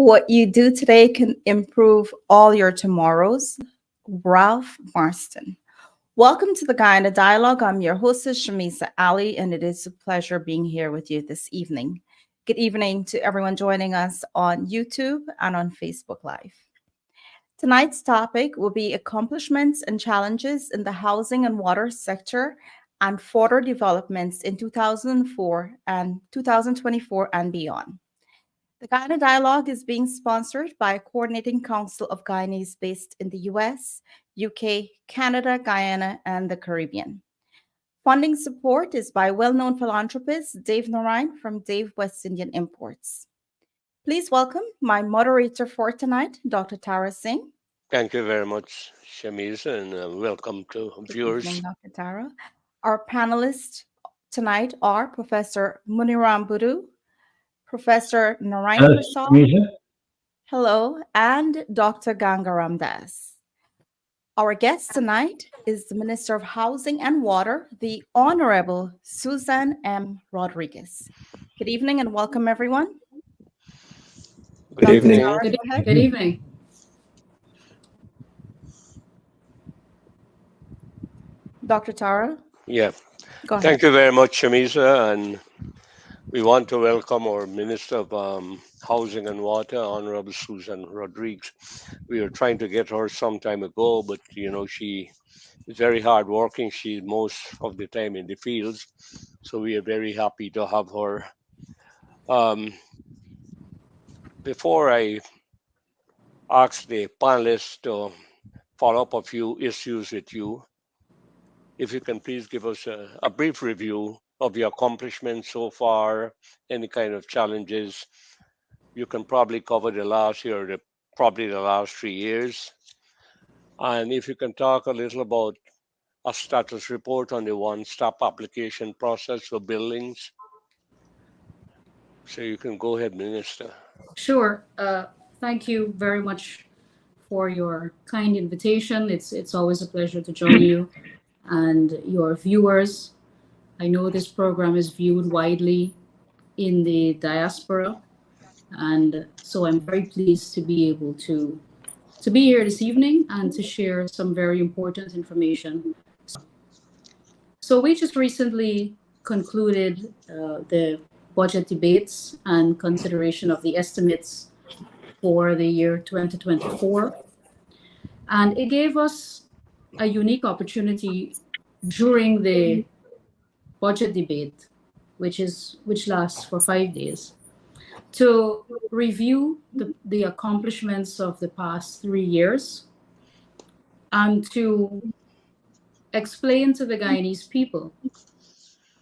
What you do today can improve all your tomorrows. Ralph Marston. Welcome to the Guyana Dialogue. I'm your hostess, Shamisa Ali, and it is a pleasure being here with you this evening. Good evening to everyone joining us on YouTube and on Facebook Live. Tonight's topic will be accomplishments and challenges in the housing and water sector and further developments in 2004 and 2024 and beyond. The Guyana Dialogue is being sponsored by a coordinating council of Guyanese based in the US, UK, Canada, Guyana, and the Caribbean. Funding support is by well-known philanthropist Dave Narine from Dave West Indian Imports. Please welcome my moderator for tonight, Dr. Tara Singh. Thank you very much, Shamis, and welcome to viewers. Good evening, Dr. Tara. Our panelists tonight are Professor Muniram Budu, Professor Narayan Prasad, hello, and Dr. Gangaram Das. Our guest tonight is the Minister of Housing and Water, the Honorable Susan M. Rodrigues. Good evening and welcome, everyone. Good evening. Tara, go ahead. Good evening. Dr. Tara? Yeah. Go ahead. Thank you very much, Shamisa, and we want to welcome our Minister of Housing and Water, Honorable Susan Rodrigues. We were trying to get her some time ago, but she is very hardworking. She's most of the time in the fields, so we are very happy to have her. Before I ask the panelists to follow up a few issues with you, if you can please give us a brief review of your accomplishments so far, any kind of challenges. You can probably cover the last year, probably the last 3 years. And if you can talk a little about a status report on the one-stop application process for buildings. So you can go ahead, Minister. Sure. Thank you very much for your kind invitation. It's always a pleasure to join you and your viewers. I know this program is viewed widely in the diaspora, and so I'm very pleased to be able to be here this evening and to share some very important information. So we just recently concluded the budget debates and consideration of the estimates for the year 2024, and it gave us a unique opportunity during the budget debate, which lasts for 5 days, to review the accomplishments of the past 3 years and to explain to the Guyanese people,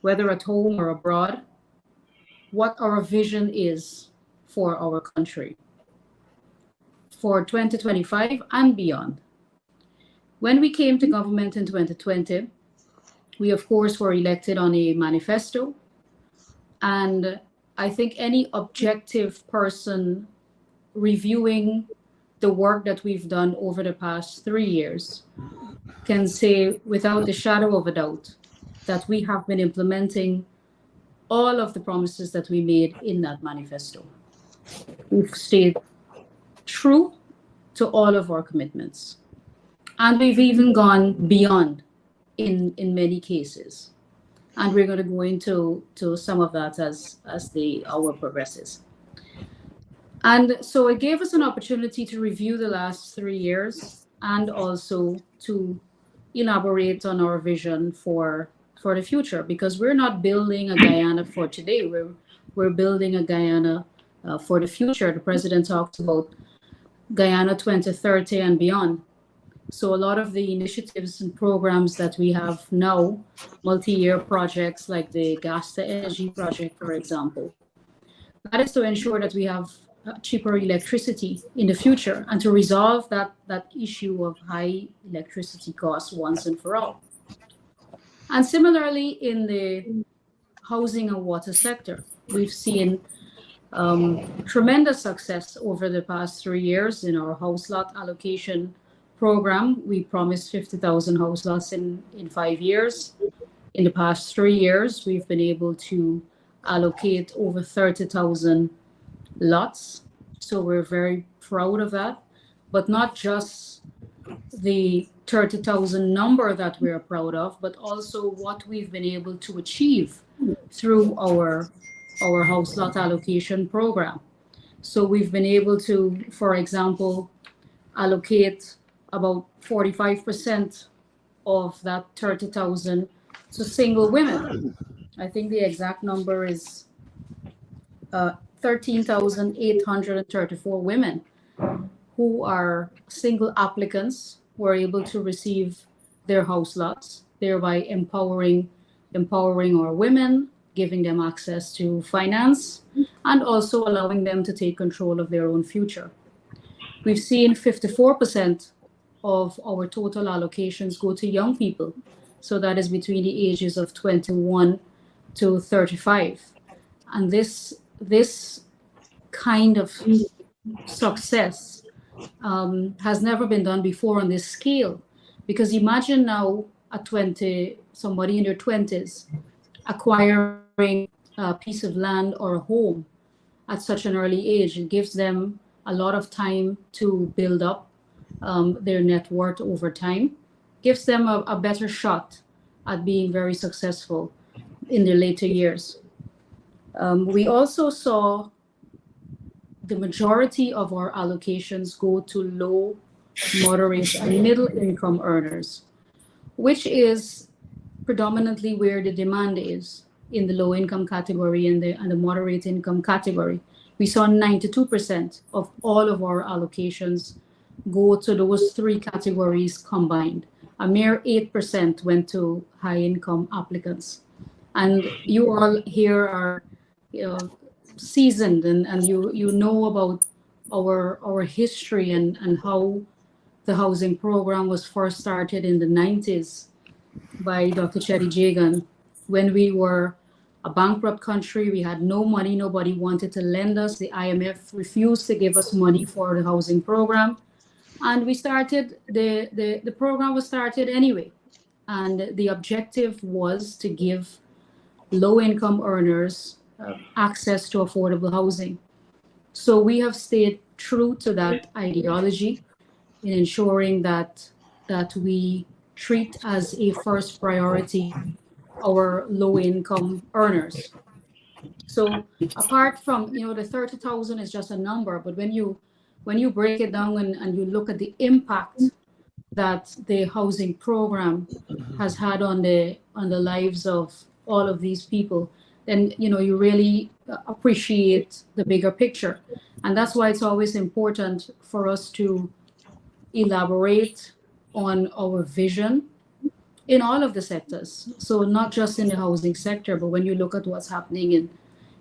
whether at home or abroad, what our vision is for our country for 2025 and beyond. When we came to government in 2020, we of course were elected on a manifesto, and I think any objective person reviewing the work that we've done over the past 3 years can say without a shadow of a doubt that we have been implementing all of the promises that we made in that manifesto. We've stayed true to all of our commitments, and we've even gone beyond in many cases. And we're going to go into some of that as the hour progresses. And so it gave us an opportunity to review the last 3 years and also to elaborate on our vision for the future, because we're not building a Guyana for today. We're building a Guyana for the future. The president talked about Guyana 2030 and beyond. So a lot of the initiatives and programs that we have now, multi-year projects like the gas to energy project, for example, that is to ensure that we have cheaper electricity in the future and to resolve that issue of high electricity costs once and for all. And similarly, in the housing and water sector, we've seen tremendous success over the past 3 years in our house lot allocation program. We promised 50,000 house lots in 5 years. In the past 3 years, we've been able to allocate over 30,000 lots So we're very proud of that, but not just the 30,000 number that we're proud of, but also what we've been able to achieve through our house lot allocation program. So we've been able to, for example, allocate about 45% of that 30,000 to single women. I think the exact number is 13,834 women who are single applicants were able to receive their house lots, thereby empowering our women, giving them access to finance, and also allowing them to take control of their own future. We've seen 54% of our total allocations go to young people. So that is between the ages of 21 to 35. And this kind of success has never been done before on this scale. Because imagine now at 20, somebody in their 20s acquiring a piece of land or a home at such an early age. It gives them a lot of time to build up their net worth over time, gives them a better shot at being very successful in their later years. We also saw the majority of our allocations go to low, moderate, and middle income earners, which is predominantly where the demand is in the low income category and the moderate income category. We saw 92% of all of our allocations go to those three categories combined. A mere 8% went to high income applicants. And you all here are seasoned and you know about our history and how the housing program was first started in the 90s by Dr. Chetty Jagan. When we were a bankrupt country, we had no money, nobody wanted to lend us. The IMF refused to give us money for the housing program. And we started, the program was started anyway. And the objective was to give low-income earners access to affordable housing. So we have stayed true to that ideology in ensuring that we treat as a first priority our low-income earners. So apart from, the 30,000 is just a number, but when you break it down and you look at the impact that the housing program has had on the lives of all of these people, then you really appreciate the bigger picture. And that's why it's always important for us to elaborate on our vision in all of the sectors. So not just in the housing sector, but when you look at what's happening in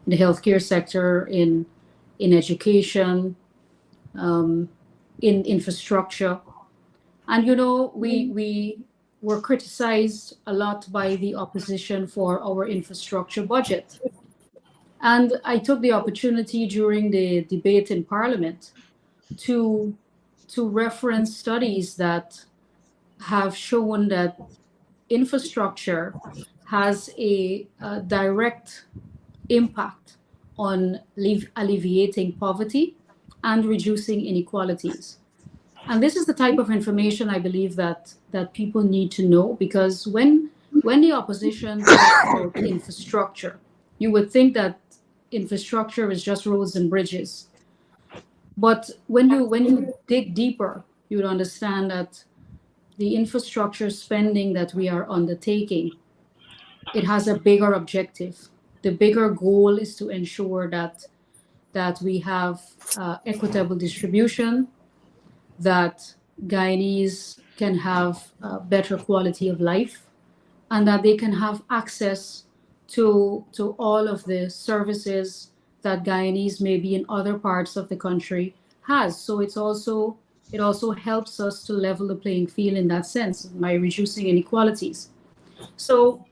the healthcare sector, in education, in infrastructure. And we were criticized a lot by the opposition for our infrastructure budget. And I took the opportunity during the debate in Parliament to reference studies that have shown that infrastructure has a direct impact on alleviating poverty and reducing inequalities. And this is the type of information I believe that people need to know, because when the opposition talks about infrastructure, you would think that infrastructure is just roads and bridges. But when you dig deeper, you would understand that the infrastructure spending that we are undertaking, it has a bigger objective. The bigger goal is to ensure that we have equitable distribution, that Guyanese can have better quality of life, and that they can have access to all of the services that Guyanese maybe in other parts of the country has. So it also helps us to level the playing field in that sense by reducing inequalities. So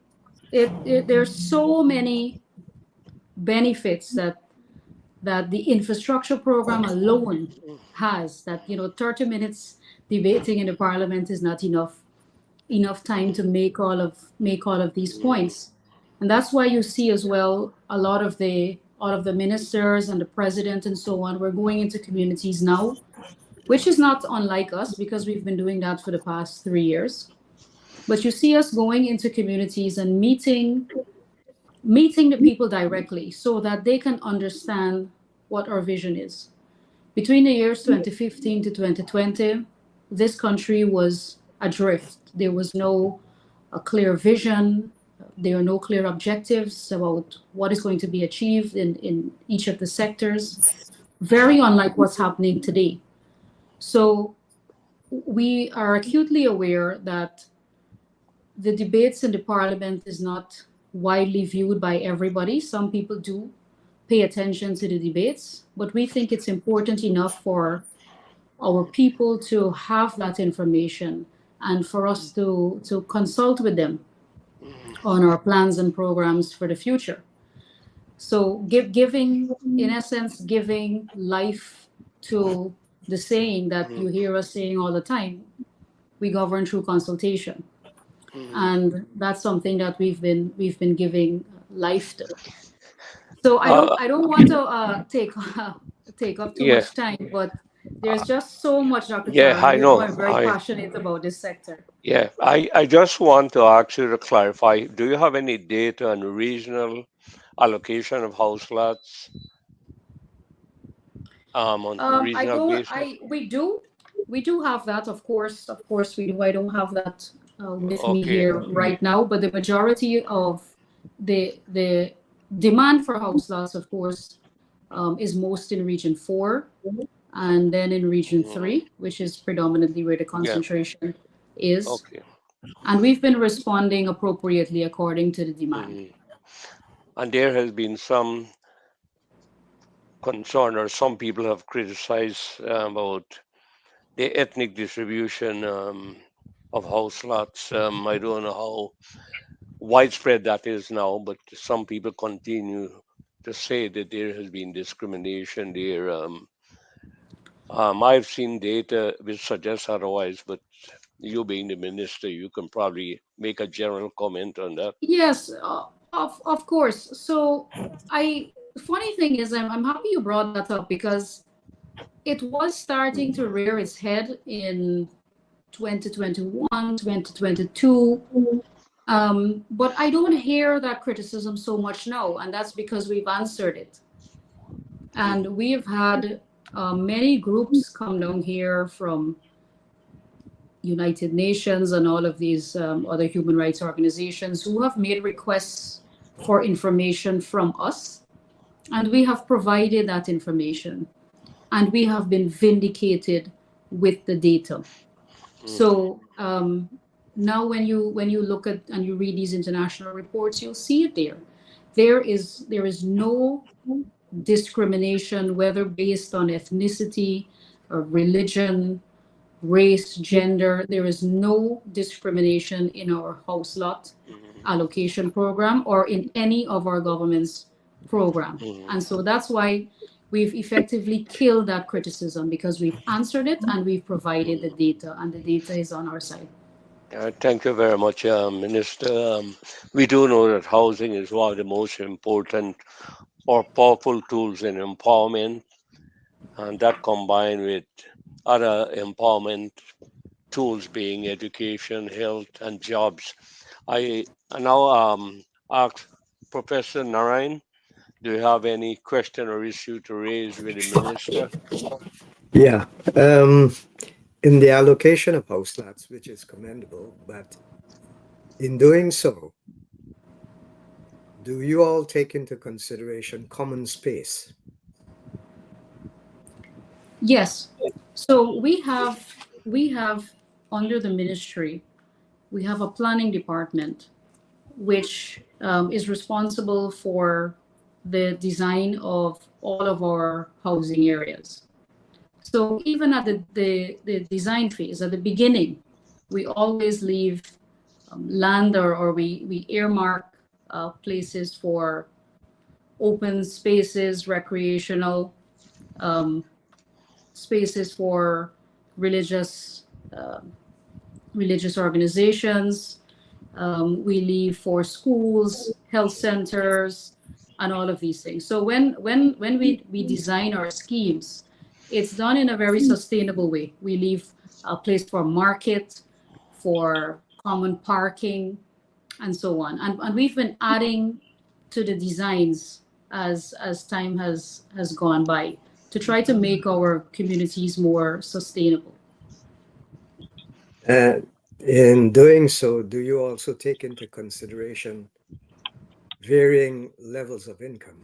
there's so many benefits that the infrastructure program alone has, that 30 minutes debating in the Parliament is not enough time to make all of these points. And that's why you see as well a lot of the all of the ministers and the president and so on, we're going into communities now, which is not unlike us because we've been doing that for the past 3 years. But you see us going into communities and meeting the people directly so that they can understand what our vision is. Between the years 2015 to 2020, this country was adrift. There was no clear vision. There are no clear objectives about what is going to be achieved in each of the sectors, very unlike what's happening today. So we are acutely aware that the debates in the parliament is not widely viewed by everybody. Some people do pay attention to the debates, but we think it's important enough for our people to have that information and for us to consult with them on our plans and programs for the future. So giving, in essence, giving life to the saying that you hear us saying all the time, we govern through consultation. And that's something that we've been giving life to. So I don't want to take up too much time, but there's just so much, Dr. Farrell. I know. I'm very passionate about this sector. Yeah, I just want to ask you to clarify. Do you have any data on regional allocation of house lots on regional basis? We do have that, of course we do. I don't have that with me here right now, but the majority of the demand for house lots, of course, is most in region 4 and then in region 3, which is predominantly where the concentration is. Okay. And we've been responding appropriately according to the demand. And there has been some concern, or some people have criticized about the ethnic distribution of house lots. I don't know how widespread that is now, but some people continue to say that there has been discrimination there. I've seen data which suggests otherwise, but you being the minister, you can probably make a general comment on that. Yes, of course. So funny thing is, I'm happy you brought that up because it was starting to rear its head in 2021, 2022. But I don't hear that criticism so much now, and that's because we've answered it. And we've had many groups come down here from United Nations and all of these other human rights organizations who have made requests for information from us, and we have provided that information, and we have been vindicated with the data. So now when you look at and you read these international reports, you'll see it there. There is no discrimination, whether based on ethnicity or religion, race, gender. There is no discrimination in our house lot allocation program or in any of our government's program. And so that's why we've effectively killed that criticism, because we've answered it and we've provided the data, and the data is on our side. Thank you very much, Minister. We do know that housing is one of the most important or powerful tools in empowerment, and that combined with other empowerment tools being education, health, and jobs. I now ask Professor Narayan, do you have any question or issue to raise with the Minister? Yeah. In the allocation of house lots, which is commendable, but in doing so, do you all take into consideration common space? Yes. So we have under the ministry, we have a planning department which is responsible for the design of all of our housing areas. So even at the design phase, at the beginning, we always leave land or we earmark places for open spaces, recreational spaces for religious organizations. We leave for schools, health centers, and all of these things. So when we design our schemes, it's done in a very sustainable way. We leave a place for market, for common parking, and so on. And we've been adding to the designs as time has gone by to try to make our communities more sustainable. In doing so, do you also take into consideration varying levels of income,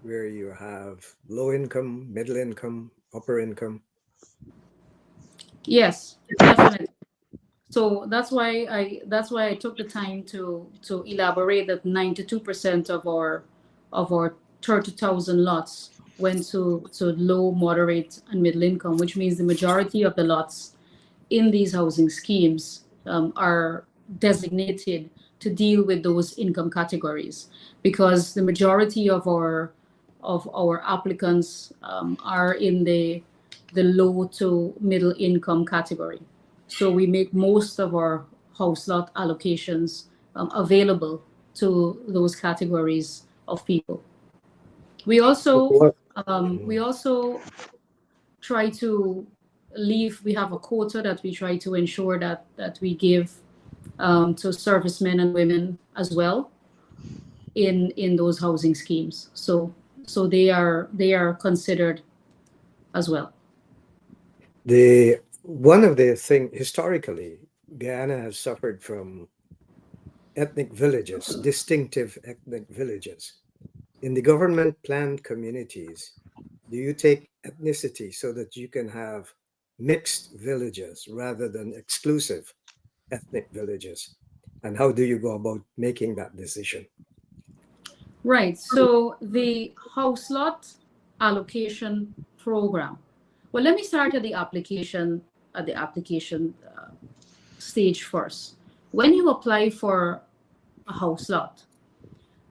where you have low income, middle income, upper income? Yes, definitely. So that's why I took the time to elaborate that 92% of our 30,000 lots went to low, moderate, and middle income, which means the majority of the lots in these housing schemes are designated to deal with those income categories, because the majority of our applicants are in the low to middle income category. So we make most of our house lot allocations available to those categories of people. We also What? we also try to we have a quota that we try to ensure that we give to servicemen and women as well in those housing schemes. So they are considered as well. The one of the thing historically, Guyana has suffered from ethnic villages, distinctive ethnic villages. In the government planned communities, do you take ethnicity so that you can have mixed villages rather than exclusive ethnic villages? And how do you go about making that decision? Right. So the house lot allocation program. Well, let me start at the application stage first. When you apply for a house lot,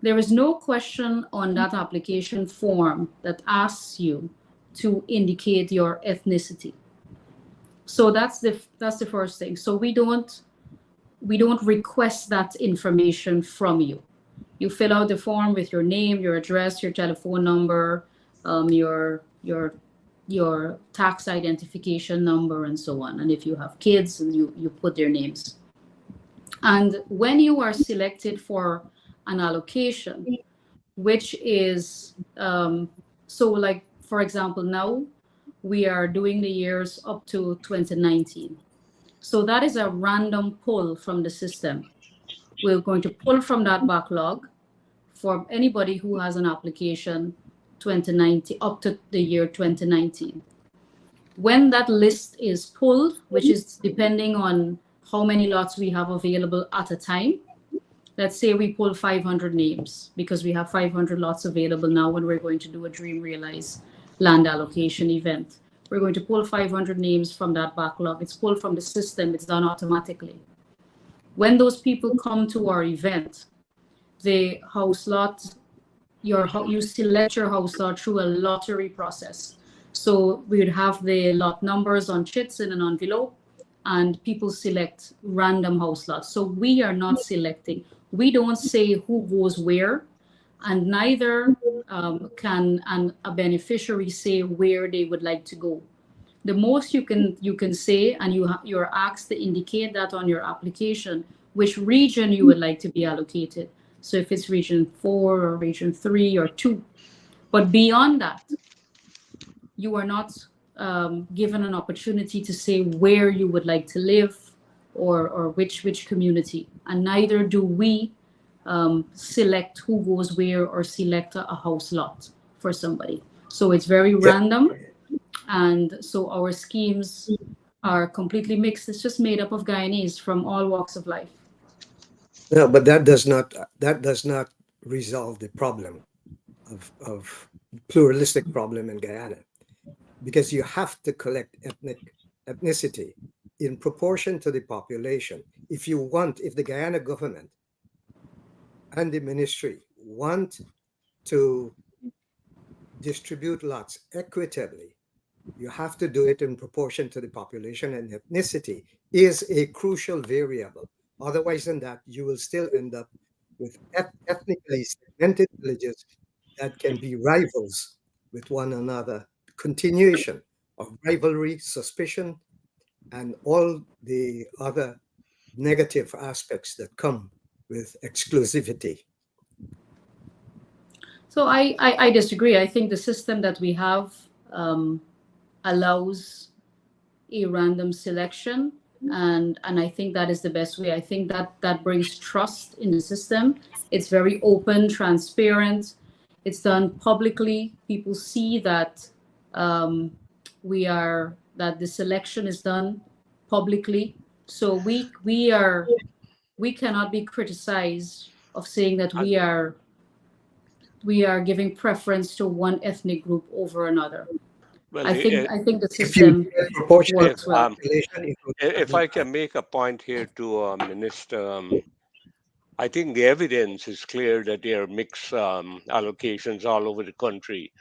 there is no question on that application form that asks you to indicate your ethnicity. So that's the first thing. So we don't request that information from you. You fill out the form with your name, your address, your telephone number, your tax identification number, and so on. And if you have kids, and you put their names. And when you are selected for an allocation, which is so, like, for example, now we are doing the years up to 2019. So that is a random pull from the system. We're going to pull from that backlog for anybody who has an application 2019 up to the year 2019. When that list is pulled, which is depending on how many lots we have available at a time, let's say we pull 500 names because we have 500 lots available now when we're going to do a Dream Realize land allocation event. We're going to pull 500 names from that backlog. It's pulled from the system. It's done automatically. When those people come to our event, the house lot, you select your house lot through a lottery process. So we would have the lot numbers on chits in an envelope, and people select random house lots. So we are not selecting. We don't say who goes where, and neither can a beneficiary say where they would like to go. The most you can say, and you're asked to indicate that on your application, which region you would like to be allocated. So if it's region 4 or region 3 or 2. But beyond that, you are not given an opportunity to say where you would like to live or which community. And neither do we select who goes where or select a house lot for somebody. So it's very random. And so our schemes are completely mixed. It's just made up of Guyanese from all walks of life. No, but that does not resolve the problem of pluralistic problem in Guyana, because you have to collect ethnicity in proportion to the population. If the Guyana government and the ministry want to distribute lots equitably, you have to do it in proportion to the population, and ethnicity is a crucial variable. Otherwise than that, you will still end up with ethnically segmented villages that can be rivals with one another, continuation of rivalry, suspicion, and all the other negative aspects that come with exclusivity. So I disagree. I think the system that we have allows a random selection, and I think that is the best way. I think that brings trust in the system. It's very open, transparent. It's done publicly. People see that that the selection is done publicly. So we cannot be criticized of saying that we are giving preference to one ethnic group over another. Well, I think the If you system proportionate works well. population, it would have if no I can make a point here to Minister, I think the evidence is clear that there are mixed allocations all over the country.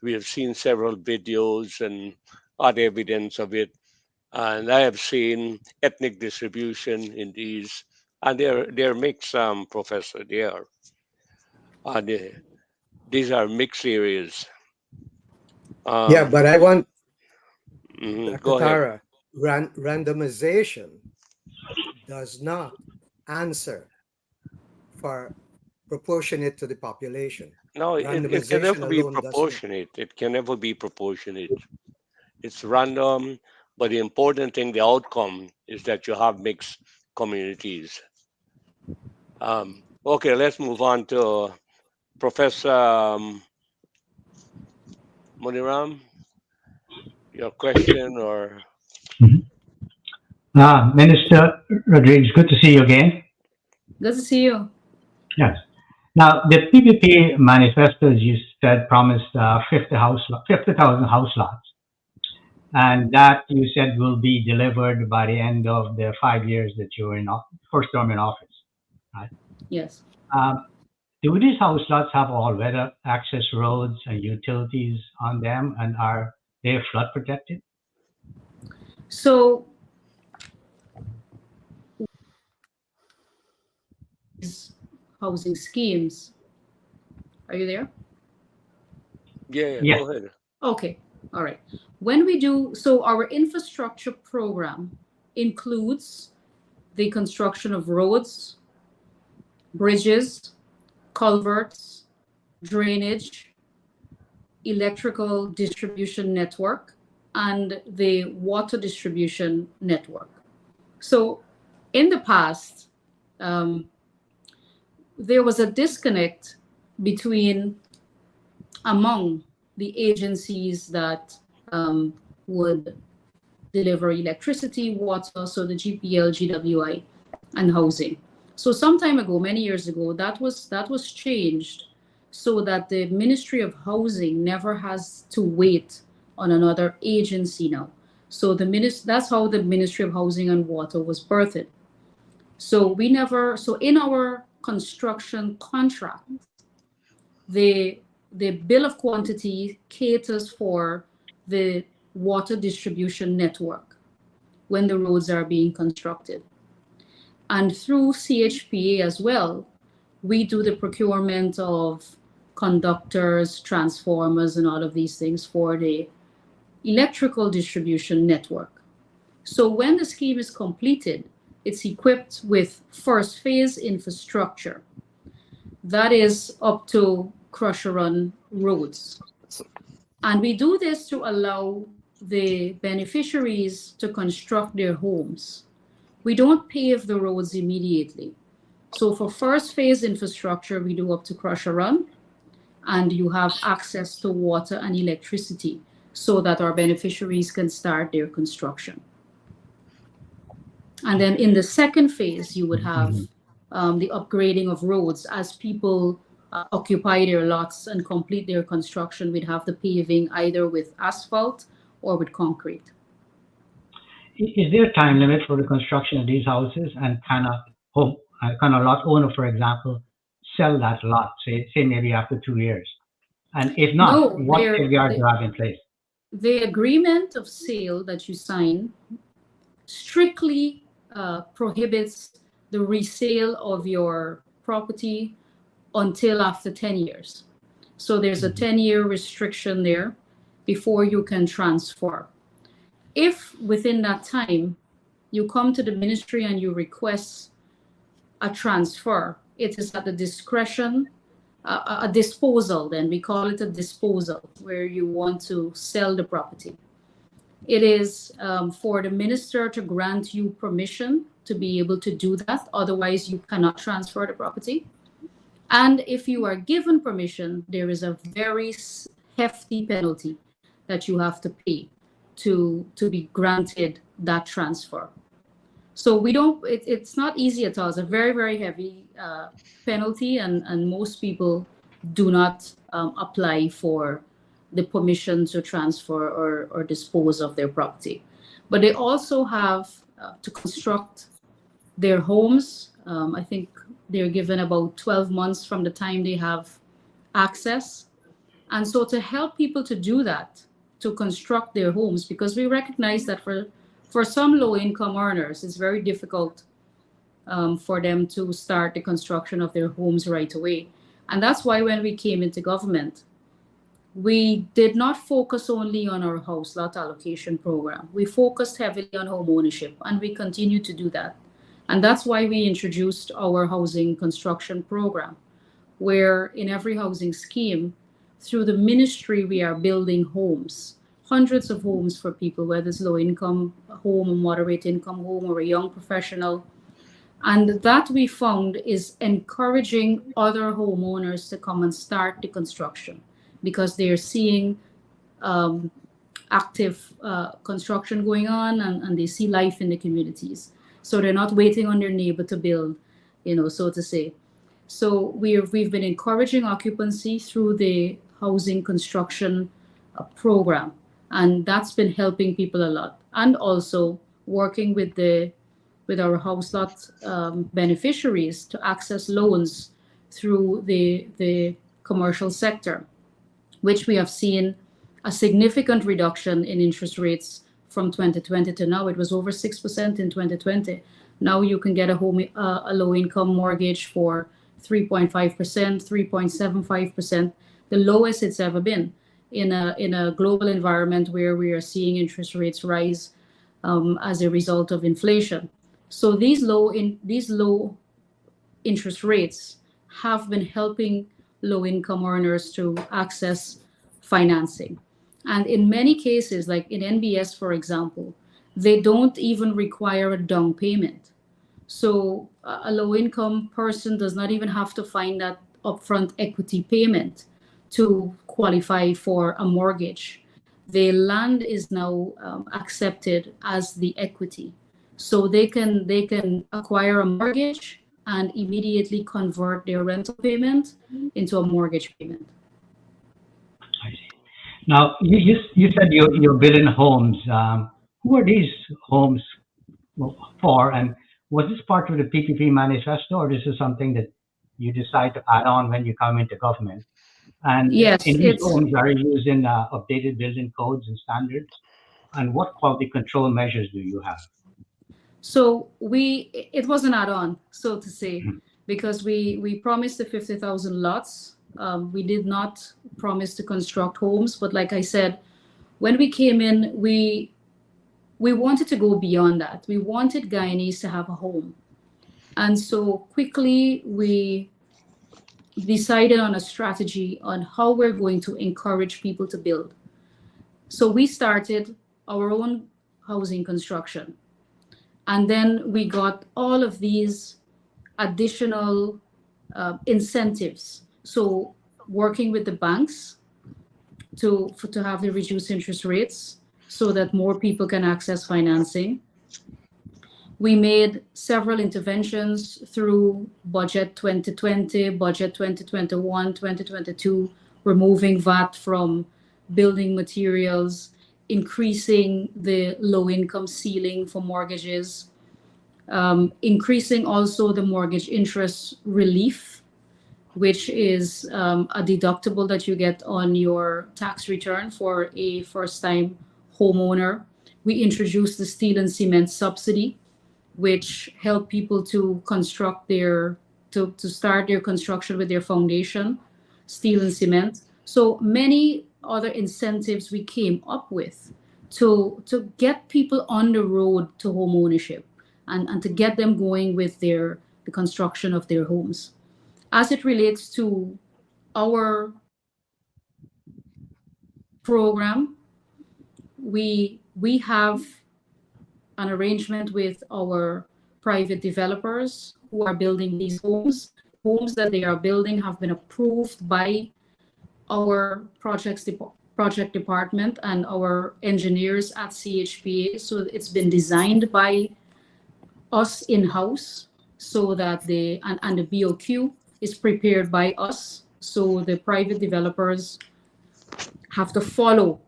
We have seen several videos and other evidence of it, and I have seen ethnic distribution in these, and they're mixed, Professor. They are. These are mixed areas. Yeah, but I want Dr. Go ahead. Tara, randomization does not answer for proportionate to the population. No, it can Randomization never be alone doesn't. proportionate. It can never be proportionate. It's random, but the important thing, the outcome, is that you have mixed communities. Okay, let's move on to Professor Muniram. Your question or? Minister Rodrigues, good to see you again. Good to see you. Yes. Now, the PPP manifesto, as you said, promised 50,000 house lots. And that, you said, will be delivered by the end of the 5 years that you're in first term in office, right? Yes. Do these house lots have all weather access roads and utilities on them, and are they flood protected? So these housing schemes. Are you there? Yeah, Yeah. go ahead. Okay. All right. When we do, so our infrastructure program includes the construction of roads, bridges, culverts, drainage, electrical distribution network, and the water distribution network. So in the past, there was a disconnect among the agencies that would deliver electricity, water, so the GPL, GWI, and housing. So some time ago, many years ago, that was changed so that the Ministry of Housing never has to wait on another agency now. So that's how the Ministry of Housing and Water was birthed. So in our construction contract, the bill of quantity caters for the water distribution network when the roads are being constructed. And through CHPA as well, we do the procurement of conductors, transformers, and all of these things for the electrical distribution network. So when the scheme is completed, it's equipped with first phase infrastructure. That is up to crusher run roads. And we do this to allow the beneficiaries to construct their homes. We don't pave the roads immediately. So for first phase infrastructure, we do up to crusher run, and you have access to water and electricity so that our beneficiaries can start their construction. And then in the second phase, you would have the upgrading of roads as people occupy their lots and complete their construction. We'd have the paving either with asphalt or with concrete. Is there a time limit for the construction of these houses, and can a lot owner, for example, sell that lot, say maybe after 2 years? And if not, No, what safeguards do you have in place? The agreement of sale that you sign strictly prohibits the resale of your property until after 10 years. So there's a 10-year restriction there before you can transfer. If within that time you come to the ministry and you request a transfer, it is at the discretion, a disposal, then we call it a disposal, where you want to sell the property. It is for the minister to grant you permission to be able to do that. Otherwise, you cannot transfer the property. And if you are given permission, there is a very hefty penalty that you have to pay to be granted that transfer. So we don't, it's not easy at all. It's a very, very heavy penalty, and most people do not apply for the permission to transfer or dispose of their property. But they also have to construct their homes. I think they're given about 12 months from the time they have access. And so to help people to do that, to construct their homes, because we recognize that for some low-income earners, it's very difficult for them to start the construction of their homes right away. And that's why when we came into government, we did not focus only on our house lot allocation program. We focused heavily on home ownership, and we continue to do that. And that's why we introduced our housing construction program, where in every housing scheme, through the ministry, we are building homes, hundreds of homes for people, whether it's low income home, a moderate income home, or a young professional. And that we found is encouraging other homeowners to come and start the construction, because they're seeing active construction going on, and they see life in the communities. So they're not waiting on their neighbor to build, so to say. So we've been encouraging occupancy through the housing construction program, and that's been helping people a lot. And also working with our house lot beneficiaries to access loans through the commercial sector, which we have seen a significant reduction in interest rates from 2020 to now. It was over 6% in 2020. Now you can get a low-income mortgage for 3.5%, 3.75%, the lowest it's ever been in a global environment where we are seeing interest rates rise as a result of inflation. So these low interest rates have been helping low-income earners to access financing. And in many cases, like in NBS, for example, they don't even require a down payment. So a low-income person does not even have to find that upfront equity payment to qualify for a mortgage. The land is now accepted as the equity. So they can acquire a mortgage and immediately convert their rental payment into a mortgage payment. I see. Now, you said you're building homes. Who are these homes for? And was this part of the PPP manifesto, or this is something that you decide to add on when you come into government? And yes, in these homes, are you using updated building codes and standards? And what quality control measures do you have? So it was an add-on, so to say, because we promised the 50,000 lots. We did not promise to construct homes, but like I said, when we came in, we wanted to go beyond that. We wanted Guyanese to have a home. And so quickly we decided on a strategy on how we're going to encourage people to build. So we started our own housing construction. And then we got all of these additional incentives. So working with the banks to have the reduced interest rates so that more people can access financing. We made several interventions through Budget 2020, Budget 2021, 2022, removing VAT from building materials, increasing the low-income ceiling for mortgages, increasing also the mortgage interest relief, which is a deductible that you get on your tax return for a first-time homeowner. We introduced the steel and cement subsidy, which help people to construct to start their construction with their foundation, steel and cement. So many other incentives we came up with to get people on the road to home ownership, and to get them going with the construction of their homes. As it relates to our program, we have an arrangement with our private developers who are building these homes. Homes that they are building have been approved by our project department and our engineers at CHPA. So it's been designed by us in-house, so that and the BOQ is prepared by us. So the private developers have to follow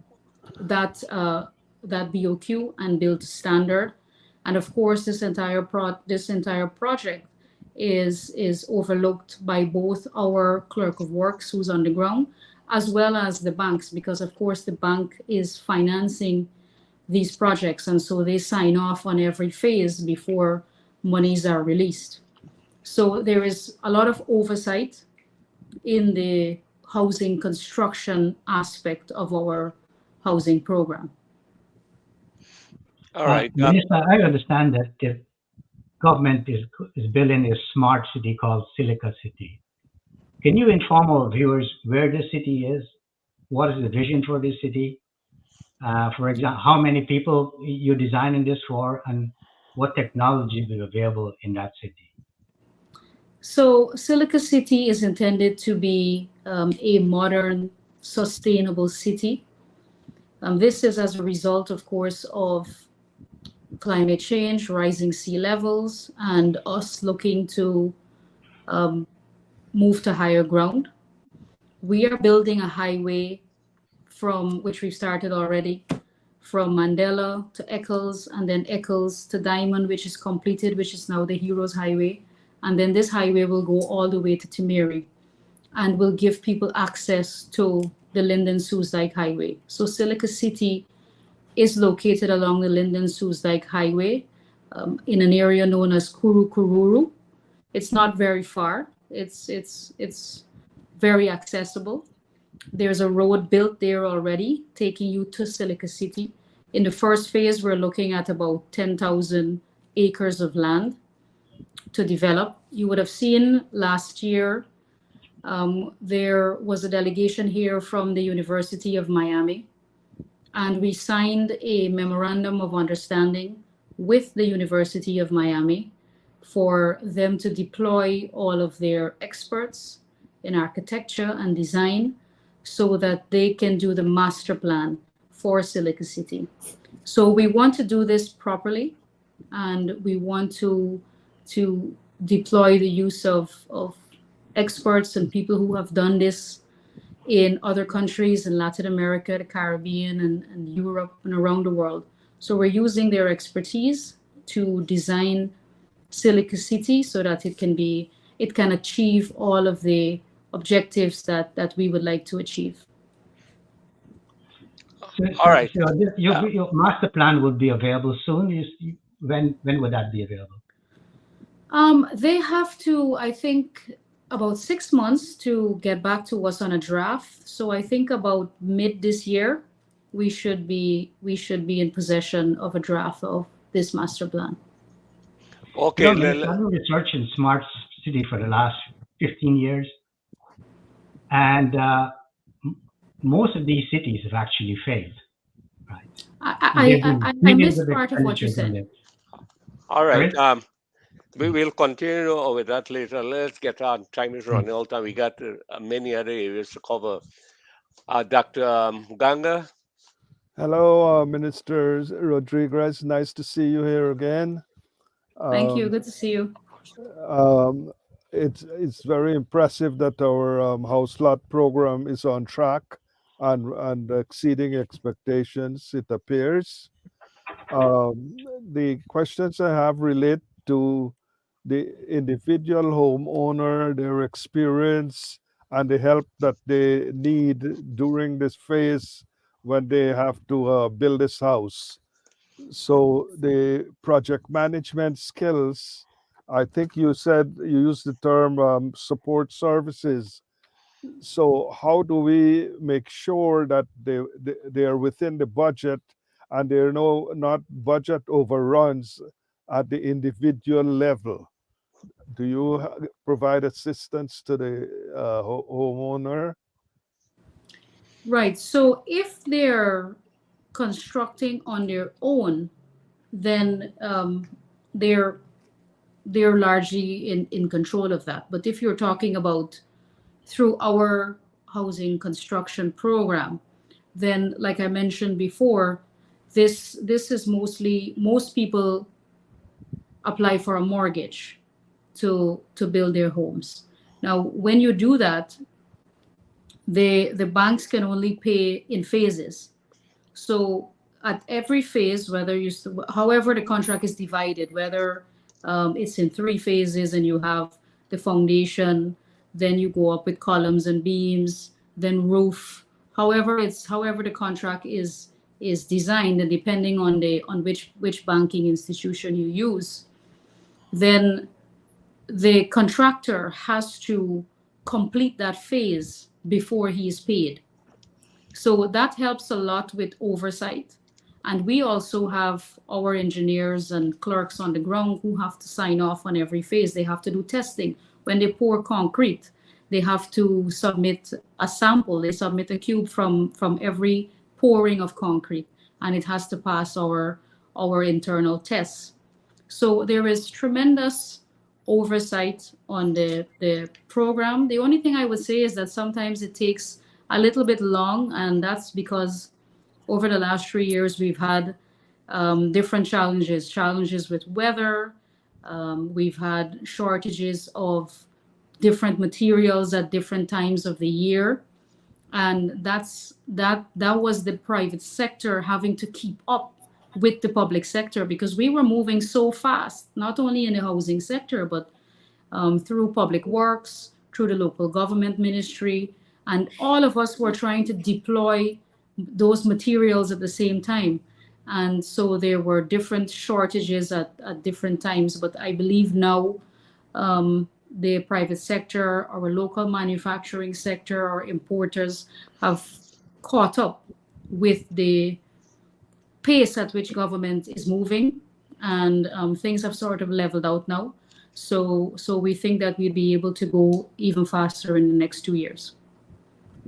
that BOQ and build standard. And of course, this entire project is overlooked by both our clerk of works, who's on the ground, as well as the banks, because of course the bank is financing these projects, and so they sign off on every phase before monies are released. So there is a lot of oversight in the housing construction aspect of our housing program. All right. Minister, I understand that the government is building a smart city called Silica City. Can you inform our viewers where this city is? What is the vision for this city? For example, how many people you're designing this for, and what technology will be available in that city? So Silica City is intended to be a modern, sustainable city. This is as a result, of course, of climate change, rising sea levels, and us looking to move to higher ground. We are building a highway from which we've started already, from Mandela to Eccles, and then Eccles to Diamond, which is completed, which is now the Heroes Highway. And then this highway will go all the way to Timeri and will give people access to the Linden-Soesdijk Highway. So Silica City is located along the Linden-Soesdijk Highway in an area known as Kururu. It's not very far. It's very accessible. There's a road built there already, taking you to Silica City. In the first phase, we're looking at about 10,000 acres of land to develop. You would have seen last year, there was a delegation here from the University of Miami, and we signed a memorandum of understanding with the University of Miami for them to deploy all of their experts in architecture and design so that they can do the master plan for Silica City. So we want to do this properly, and we want to deploy the use of experts and people who have done this in other countries in Latin America, the Caribbean, and Europe, and around the world. So we're using their expertise to design Silica City so that it can achieve all of the objectives that we would like to achieve. All right. So your master plan will be available soon. When would that be available? They have to, I think, about 6 months to get back to us on a draft. So I think about mid this year, we should be in possession of a draft of this master plan. Okay. I've been researching smart city for the last 15 years, and most of these cities have actually failed. Right. I missed part of what you said. All right. We will continue with that later. Let's get on. Time is running all time. We got many other areas to cover. Dr. Ganga. Hello, Minister Rodrigues. Nice to see you here again. Thank you. Good to see you. It's very impressive that our house lot program is on track and exceeding expectations, it appears. The questions I have relate to the individual homeowner, their experience, and the help that they need during this phase when they have to build this house. So the project management skills, I think you said you used the term support services. So how do we make sure that they are within the budget and there are not budget overruns at the individual level? Do you provide assistance to the homeowner? Right. So if they're constructing on their own, then they're largely in control of that. But if you're talking about through our housing construction program, then like I mentioned before, this is mostly, most people apply for a mortgage to build their homes. Now, when you do that, the banks can only pay in phases. So at every phase, whether however the contract is divided, whether it's in three phases and you have the foundation, then you go up with columns and beams, then roof. However the contract is designed, and depending on which banking institution you use, then the contractor has to complete that phase before he is paid. So that helps a lot with oversight. And we also have our engineers and clerks on the ground who have to sign off on every phase. They have to do testing. When they pour concrete, they have to submit a sample. They submit a cube from every pouring of concrete, and it has to pass our internal tests. So there is tremendous oversight on the program. The only thing I would say is that sometimes it takes a little bit long, and that's because over the last 3 years we've had different challenges with weather. We've had shortages of different materials at different times of the year, and that was the private sector having to keep up with the public sector, because we were moving so fast, not only in the housing sector, but through public works, through the local government ministry, and all of us were trying to deploy those materials at the same time. And so there were different shortages at different times. But I believe now the private sector, our local manufacturing sector, our importers have caught up with the pace at which government is moving, and things have sort of leveled out now. So we think that we'll be able to go even faster in the next 2 years.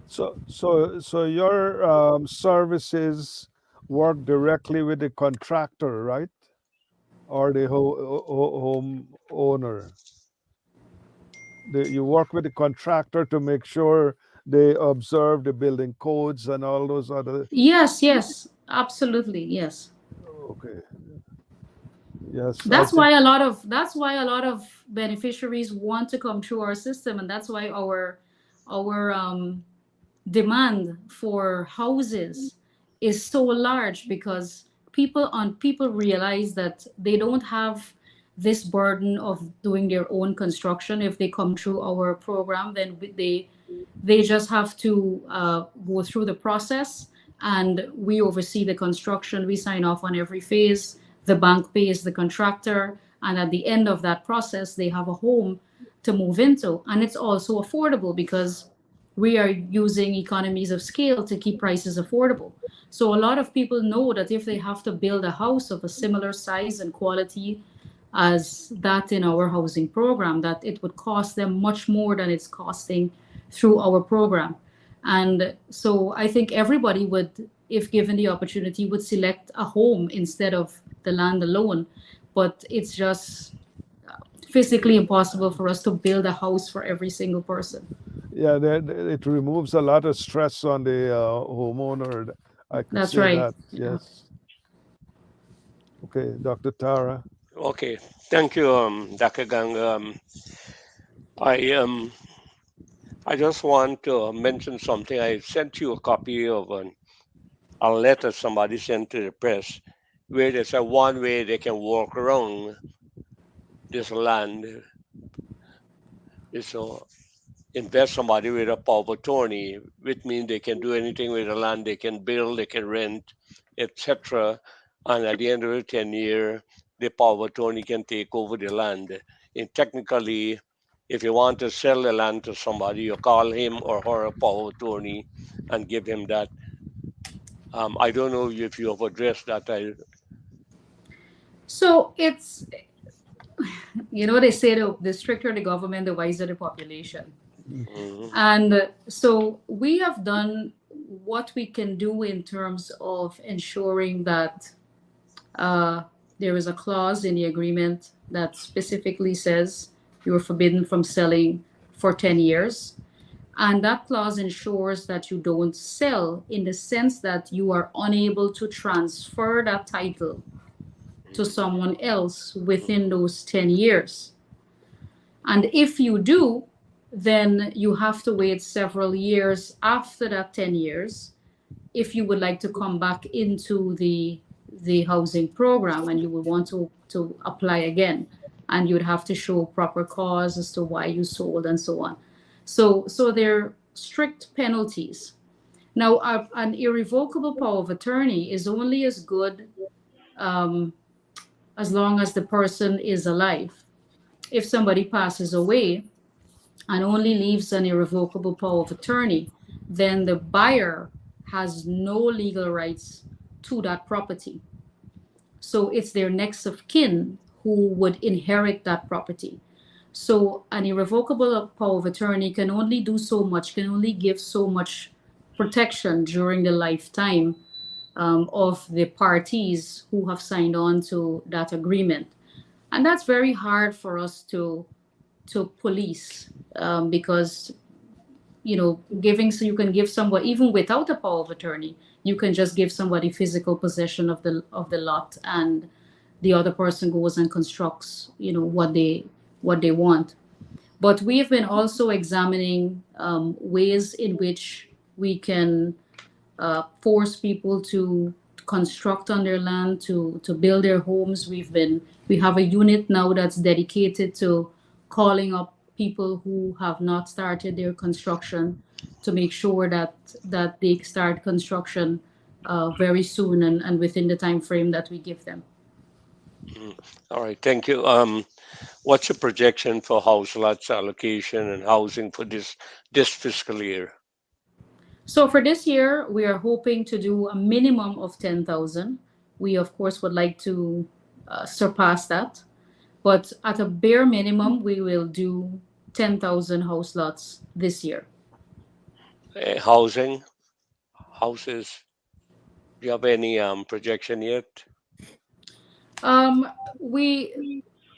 So your services work directly with the contractor, right? Or the home owner? You work with the contractor to make sure they observe the building codes and all those other. Yes, absolutely, yes. Okay. Yes. That's why a lot of beneficiaries want to come through our system, and that's why our demand for houses is so large, because people realize that they don't have this burden of doing their own construction. If they come through our program, then they just have to go through the process, and we oversee the construction. We sign off on every phase. The bank pays the contractor, and at the end of that process, they have a home to move into. And it's also affordable, because we are using economies of scale to keep prices affordable. So a lot of people know that if they have to build a house of a similar size and quality as that in our housing program, that it would cost them much more than it's costing through our program. And so I think everybody would, if given the opportunity, would select a home instead of the land alone. But it's just physically impossible for us to build a house for every single person. Yeah, it removes a lot of stress on the homeowner. I could That's say right. that. Yes. Okay, Dr. Tara. Okay, thank you, Dr. Gang. I just want to mention something. I sent you a copy of a letter somebody sent to the press, where they said one way they can walk around this land is to invest somebody with a power of attorney, which means they can do anything with the land. They can build, they can rent, etc. And at the end of the 10 year, the power of attorney can take over the land. And technically, if you want to sell the land to somebody, you call him or her a power of attorney and give him that. I don't know if you have addressed that. So it's, they say the stricter the government, the wiser the population. Mhm. And so we have done what we can do in terms of ensuring that there is a clause in the agreement that specifically says you are forbidden from selling for 10 years. And that clause ensures that you don't sell in the sense that you are unable to transfer that title to someone else within those 10 years. And if you do, then you have to wait several years after that 10 years if you would like to come back into the housing program and you would want to apply again. And you would have to show proper cause as to why you sold and so on. So there are strict penalties. Now, an irrevocable power of attorney is only as good as long as the person is alive. If somebody passes away and only leaves an irrevocable power of attorney, then the buyer has no legal rights to that property. So it's their next of kin who would inherit that property. So an irrevocable power of attorney can only do so much, can only give so much protection during the lifetime of the parties who have signed on to that agreement. And that's very hard for us to police because giving, so you can give somebody, even without a power of attorney, you can just give somebody physical possession of the lot, and the other person goes and constructs what they want. But we have been also examining ways in which we can force people to construct on their land, to build their homes. We have a unit now that's dedicated to calling up people who have not started their construction to make sure that they start construction very soon and within the time frame that we give them. All right, thank you. What's the projection for house lots allocation and housing for this fiscal year? So for this year, we are hoping to do a minimum of 10,000. We, of course, would like to surpass that. But at a bare minimum, we will do 10,000 house lots this year. Housing, houses. Do you have any projection yet?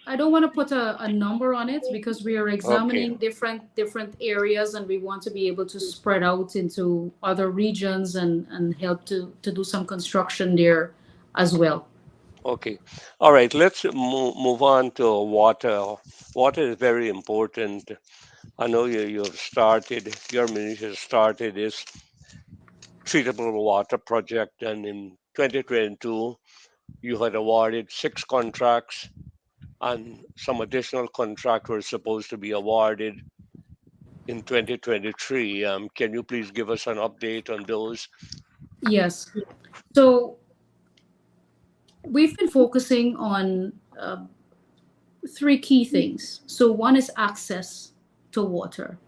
I don't want to put a number on it because we are examining different areas, and we want to be able to spread out into other regions and help to do some construction there as well. Okay. All right. Let's move on to water. Water is very important. I know you have started, your ministry has started this treatable water project, and in 2022, you had awarded 6 contracts, and some additional contracts were supposed to be awarded in 2023. Can you please give us an update on those? Yes. So we've been focusing on 3 key things. So one is access to water.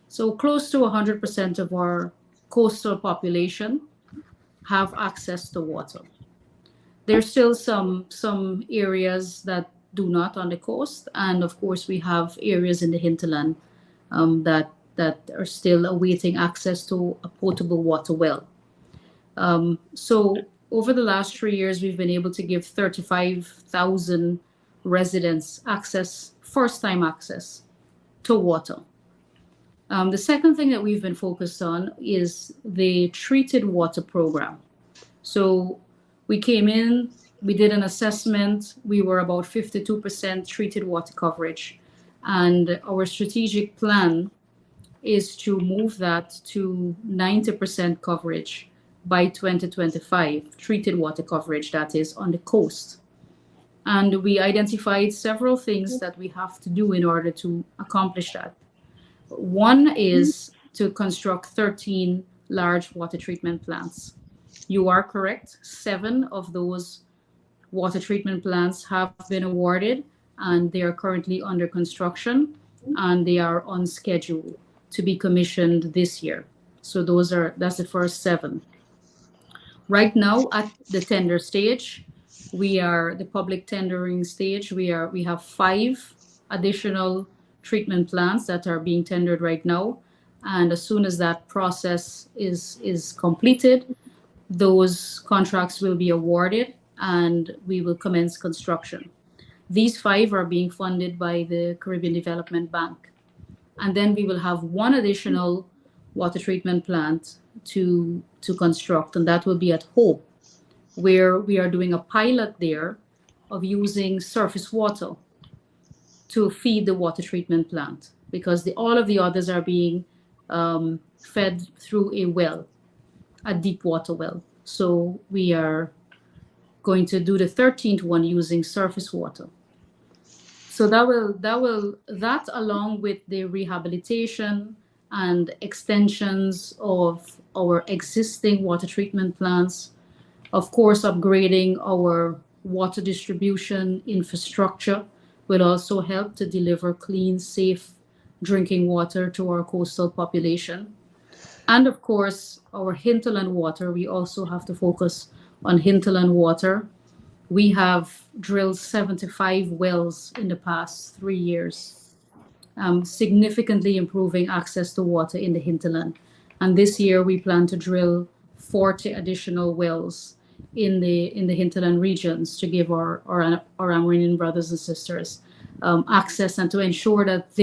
So close to 100% of our coastal population have access to water. There's still some areas that do not on the coast, and of course we have areas in the hinterland that are still awaiting access to a potable water well. So over the last 3 years, we've been able to give 35,000 residents first-time access to water. The second thing that we've been focused on is the treated water program. So we came in, we did an assessment, we were about 52% treated water coverage, and our strategic plan is to move that to 90% coverage by 2025, treated water coverage, that is, on the coast. And we identified several things that we have to do in order to accomplish that. One is to construct 13 large water treatment plants. You are correct. 7 of those water treatment plants have been awarded, and they are currently under construction. and they are on schedule to be commissioned this year. So that's the first 7. Right now at the tender stage, the public tendering stage, we have 5 additional treatment plants that are being tendered right now. And as soon as that process is completed, those contracts will be awarded and we will commence construction. These 5 are being funded by the Caribbean Development Bank. And then we will have 1 additional water treatment plant to construct, and that will be at Hope, where we are doing a pilot there of using surface water to feed the water treatment plant, because all of the others are being fed through a deep water well. So we are going to do the 13th one using surface water. So that along with the rehabilitation and extensions of our existing water treatment plants, of course, upgrading our water distribution infrastructure will also help to deliver clean, safe drinking water to our coastal population. And of course, our hinterland water, we also have to focus on hinterland water. We have drilled 75 wells in the past 3 years, significantly improving access to water in the hinterland. And this year we plan to drill 40 additional wells in the hinterland regions to give our Amerindian brothers and sisters access, and to ensure that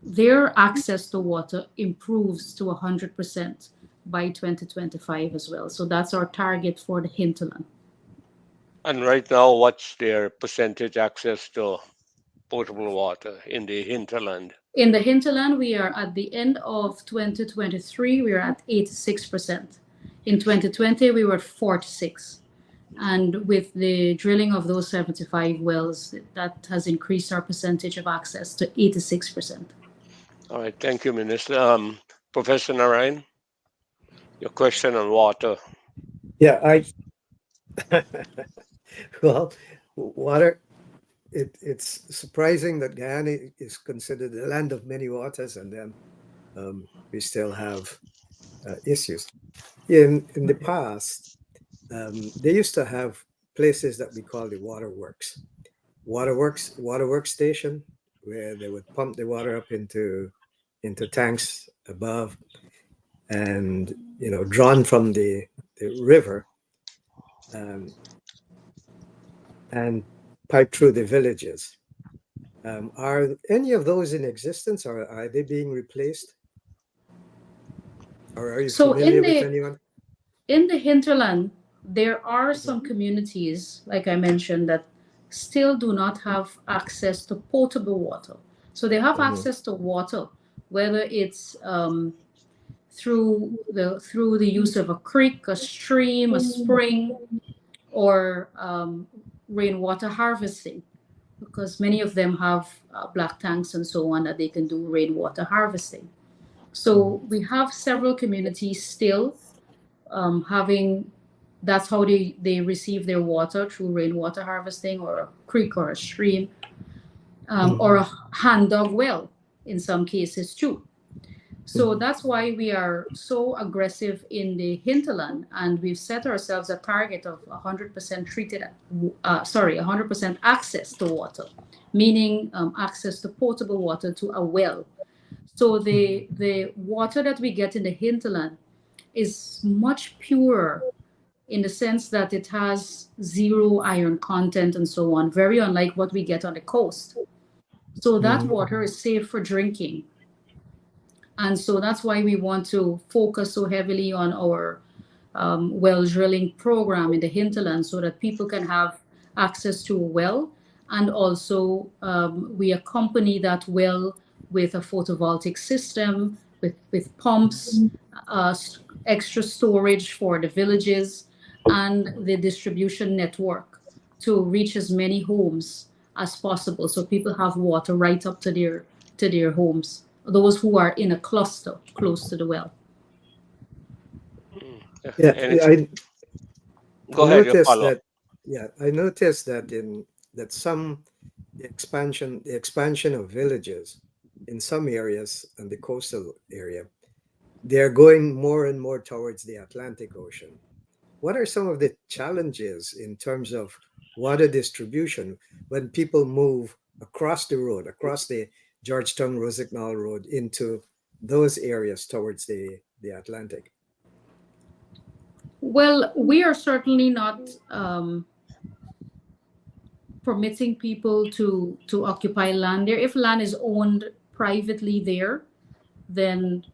their access to water improves to 100% by 2025 as well. So that's our target for the hinterland. And right now, what's their percentage access to potable water in the hinterland? In the hinterland, we are at the end of 2023, we are at 86%. In 2020, we were at 46%. And with the drilling of those 75 wells, that has increased our percentage of access to 86%. All right, thank you, Minister. Professor Narayan, your question on water. Yeah, well, water, it's surprising that Guyana is considered the land of many waters, and then we still have issues. In the past, they used to have places that we call the waterworks station, where they would pump the water up into tanks above, and drawn from the river, and pipe through the villages. Are any of those in existence, or are they being replaced? Or are you familiar with anyone? In the hinterland, there are some communities, like I mentioned, that still do not have access to potable water. So they have access to water, whether it's through the use of a creek, a stream, a spring, or rainwater harvesting, because many of them have black tanks and so on that they can do rainwater harvesting. So we have several communities still having, that's how they receive their water, through rainwater harvesting or a creek or a stream, or a hand dug well in some cases too. So that's why we are so aggressive in the hinterland, and we've set ourselves a target of 100% 100% access to water, meaning access to potable water to a well. So the water that we get in the hinterland is much purer, in the sense that it has 0 iron content and so on, very unlike what we get on the coast. So that water is safe for drinking. And so that's why we want to focus so heavily on our well drilling program in the hinterland, so that people can have access to a well. And also we accompany that well with a photovoltaic system, with pumps, extra storage for the villages, and the distribution network to reach as many homes as possible, so people have water right up to their homes, those who are in a cluster close to the well. Yeah, Go ahead, you follow. I noticed that some the expansion of villages in some areas and the coastal area, they're going more and more towards the Atlantic Ocean. What are some of the challenges in terms of water distribution when people move across the road, across the Georgetown Rosignol Road into those areas towards the Atlantic? Well, we are certainly not permitting people to occupy land there. If land is owned privately there, then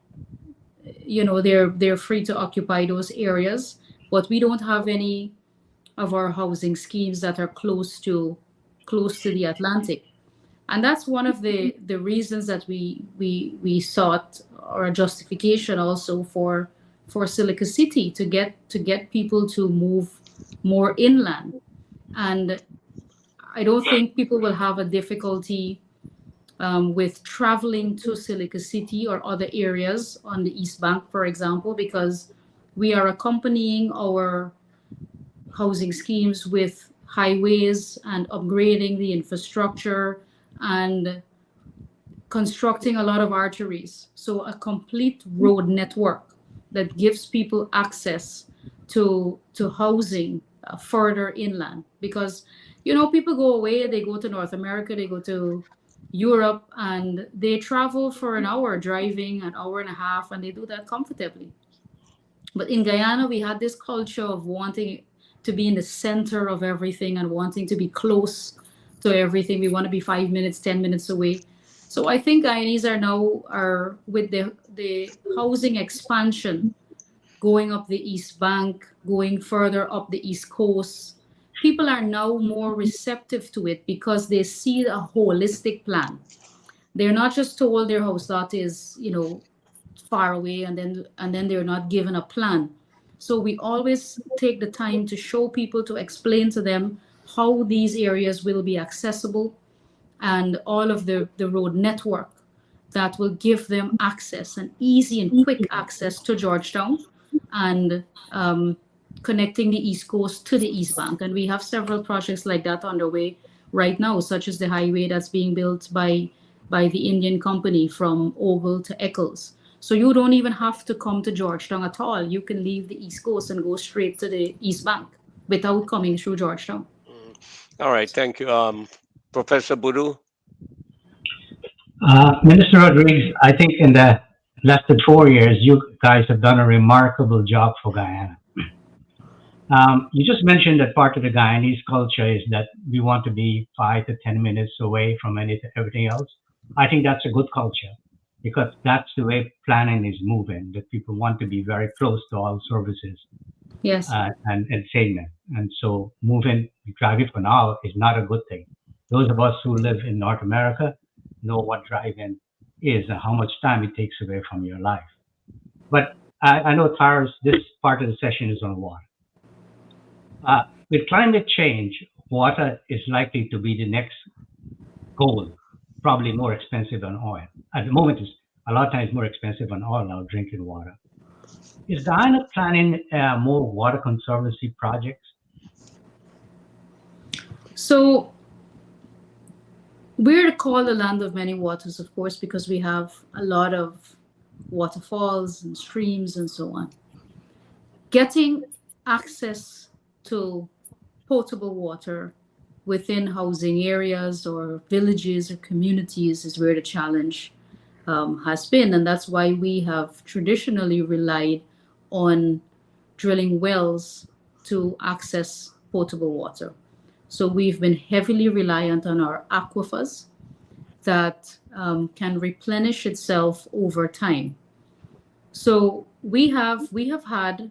they're free to occupy those areas. But we don't have any of our housing schemes that are close to the Atlantic. And that's one of the reasons that we sought, or a justification also for Silica City, to get people to move more inland. And I don't think people will have a difficulty with traveling to Silica City or other areas on the East Bank, for example, because we are accompanying our housing schemes with highways and upgrading the infrastructure and constructing a lot of arteries. So a complete road network that gives people access to housing further inland. Because people go away, they go to North America, they go to Europe, and they travel for an hour driving, an hour and a half, and they do that comfortably. But in Guyana, we had this culture of wanting to be in the center of everything and wanting to be close to everything. We want to be 5 minutes, 10 minutes away. So I think Guyanese are with the housing expansion going up the East Bank, going further up the East Coast. People are now more receptive to it because they see a holistic plan. They're not just told their house lot is, far away, and then they're not given a plan. So we always take the time to show people, to explain to them how these areas will be accessible, and all of the road network that will give them access, and easy and quick access to Georgetown, and connecting the East Coast to the East Bank. And we have several projects like that underway right now, such as the highway that's being built by the Indian company from Ogle to Eccles. So you don't even have to come to Georgetown at all. You can leave the East Coast and go straight to the East Bank without coming through Georgetown. All right, thank you. Professor Boodoo? Minister Rodrigues, I think in the less than 4 years, you guys have done a remarkable job for Guyana. You just mentioned that part of the Guyanese culture is that we want to be 5 to 10 minutes away from everything else. I think that's a good culture, because that's the way planning is moving, that people want to be very close to all services. Yes. And sameness. And so driving for now is not a good thing. Those of us who live in North America know what driving is and how much time it takes away from your life. But I know, Tars, this part of the session is on water. With climate change, water is likely to be the next goal, probably more expensive than oil. At the moment, it's a lot of times more expensive than oil now, drinking water. Is Guyana planning more water conservancy projects? So we're called the land of many waters, of course, because we have a lot of waterfalls and streams and so on. Getting access to potable water within housing areas or villages or communities is where the challenge has been. And that's why we have traditionally relied on drilling wells to access potable water. So we've been heavily reliant on our aquifers that can replenish itself over time. So we have had,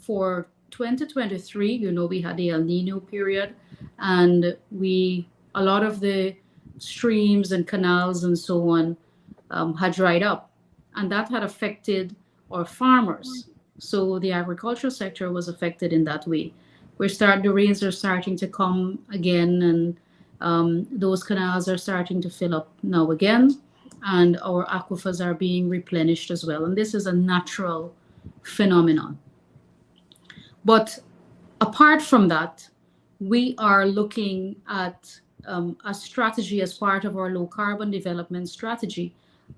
for 2023, we had the El Nino period, and a lot of the streams and canals and so on had dried up, and that had affected our farmers. So the agricultural sector was affected in that way. The rains are starting to come again, and those canals are starting to fill up now again, and our aquifers are being replenished as well. And this is a natural phenomenon. But apart from that, we are looking at a strategy as part of our low carbon development strategy.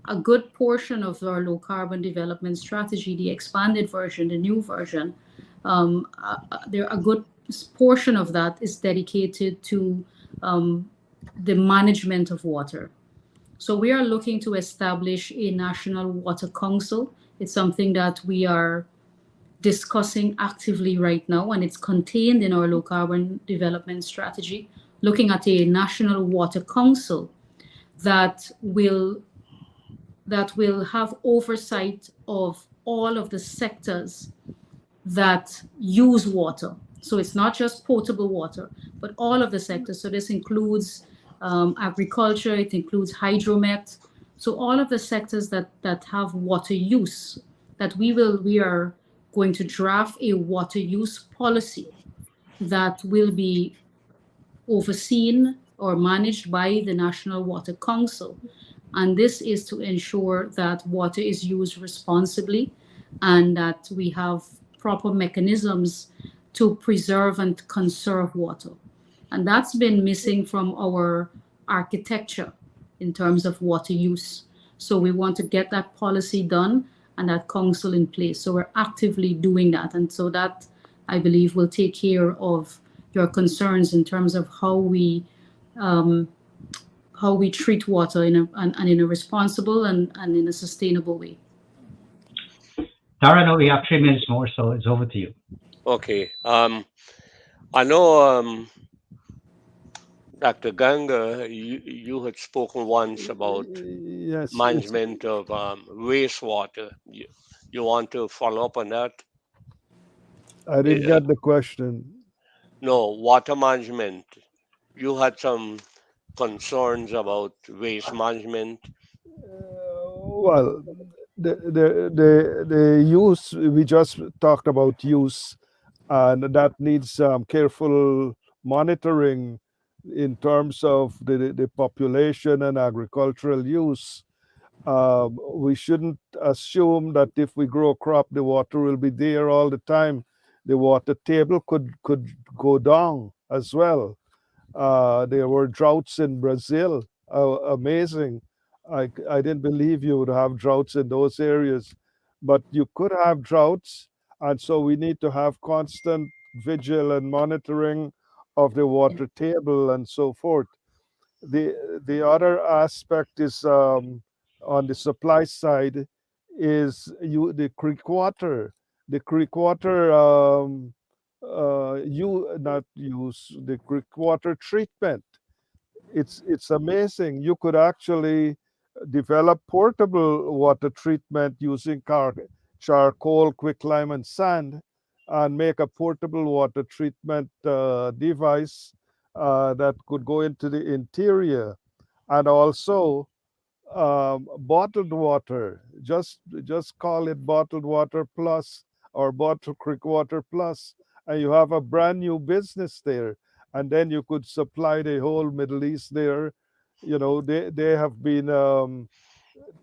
A good portion of our low carbon development strategy, the expanded version, the new version, there a good portion of that is dedicated to the management of water. So we are looking to establish a national water council. It's something that we are discussing actively right now, and it's contained in our low carbon development strategy, looking at a national water council that will have oversight of all of the sectors that use water. So it's not just potable water, but all of the sectors. So this includes agriculture, it includes hydromet. So all of the sectors that have water use, that we are going to draft a water use policy that will be overseen or managed by the National Water Council. And this is to ensure that water is used responsibly and that we have proper mechanisms to preserve and conserve water. And that's been missing from our architecture in terms of water use. So we want to get that policy done and that council in place. So we're actively doing that. And so that, I believe, will take care of your concerns in terms of how we treat water in a responsible and in a sustainable way. Tara, no, we have 3 minutes more, so it's over to you. Okay. I know, Dr. Ganga, you had spoken once about Yes, management of wastewater. You want to follow up on that? I didn't get the question. No, water management. You had some concerns about waste management. Well, the use, we just talked about use, and that needs careful monitoring in terms of the population and agricultural use. We shouldn't assume that if we grow a crop, the water will be there all the time. The water table could go down as well. There were droughts in Brazil. Amazing. I didn't believe you would have droughts in those areas, but you could have droughts. And so we need to have constant vigil and monitoring of the water table and so forth. The other aspect is on the supply side is the creek water. The creek water you not use the creek water treatment. It's amazing. You could actually develop portable water treatment using charcoal, quicklime, and sand, and make a portable water treatment device that could go into the interior, and also bottled water. Just call it bottled water plus or bottled creek water plus, and you have a brand new business there. And then you could supply the whole Middle East there. You know, they have been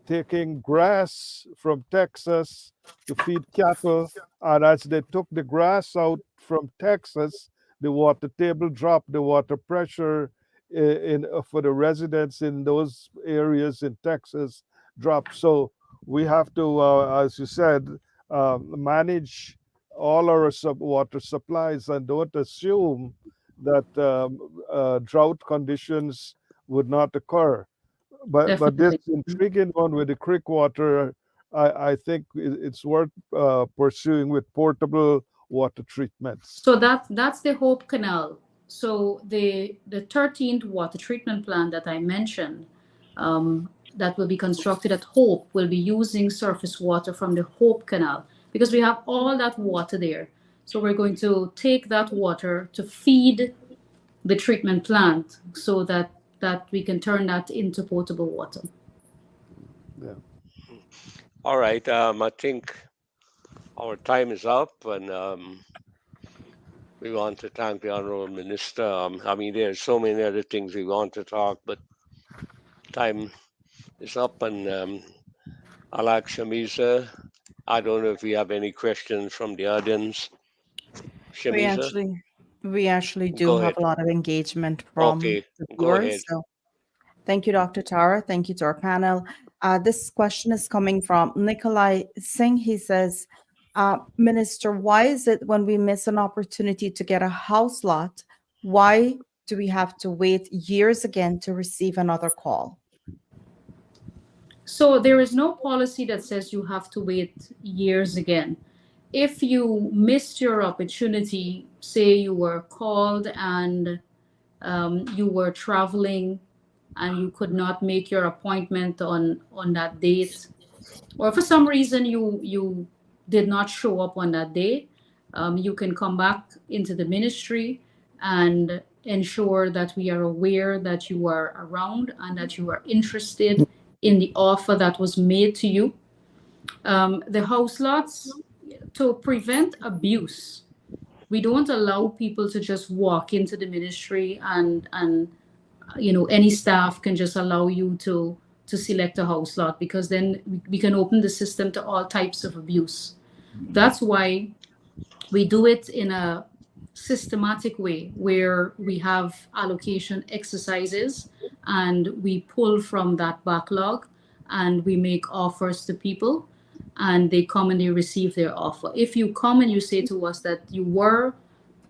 taking grass from Texas to feed cattle, and as they took the grass out from Texas, the water table dropped, the water pressure in for the residents in those areas in Texas dropped. So we have to, as you said, manage all our water supplies and don't assume that drought conditions would not occur. But this Definitely. intriguing one with the creek water, I think it's worth pursuing with portable water treatments. So that's the Hope Canal. So the 13th water treatment plant that I mentioned, that will be constructed at Hope, will be using surface water from the Hope Canal because we have all that water there. So we're going to take that water to feed the treatment plant so that we can turn that into potable water. Yeah. All right. I think our time is up, and we want to thank the Honorable Minister. I mean, there's so many other things we want to talk, but time is up, and I'll ask Shamisa. I don't know if we have any questions from the audience. We Shamisa? actually We actually do Go have ahead. a lot of engagement from Okay, the go ahead. viewers. So thank you, Dr. Tara. Thank you to our panel. This question is coming from Nikolai Singh. He says, Minister, why is it when we miss an opportunity to get a house lot, why do we have to wait years again to receive another call? So there is no policy that says you have to wait years again. If you missed your opportunity, say you were called and you were traveling and you could not make your appointment on that date, or for some reason you did not show up on that day, you can come back into the ministry and ensure that we are aware that you are around and that you are interested in the offer that was made to you. The house lots, to prevent abuse, we don't allow people to just walk into the ministry and any staff can just allow you to select a house lot, because then we can open the system to all types of abuse. That's why we do it in a systematic way where we have allocation exercises and we pull from that backlog and we make offers to people and they come and they receive their offer. If you come and you say to us that you were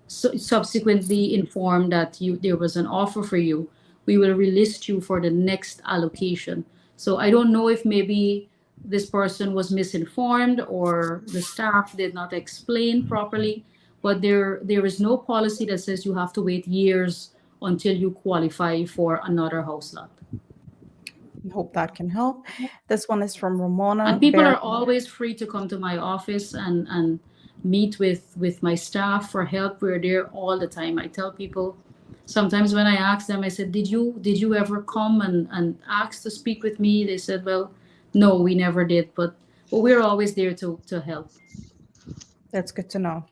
subsequently informed that there was an offer for you, we will relist you for the next allocation. So I don't know if maybe this person was misinformed or the staff did not explain properly, but there is no policy that says you have to wait years until you qualify for another house lot. I hope that can help. This one is from Ramona. And people are always free to come to my office and meet with my staff for help. We're there all the time. I tell people, sometimes when I ask them, I said, did you ever come and ask to speak with me? They said, well, no, we never did, but we're always there to help. That's good to know.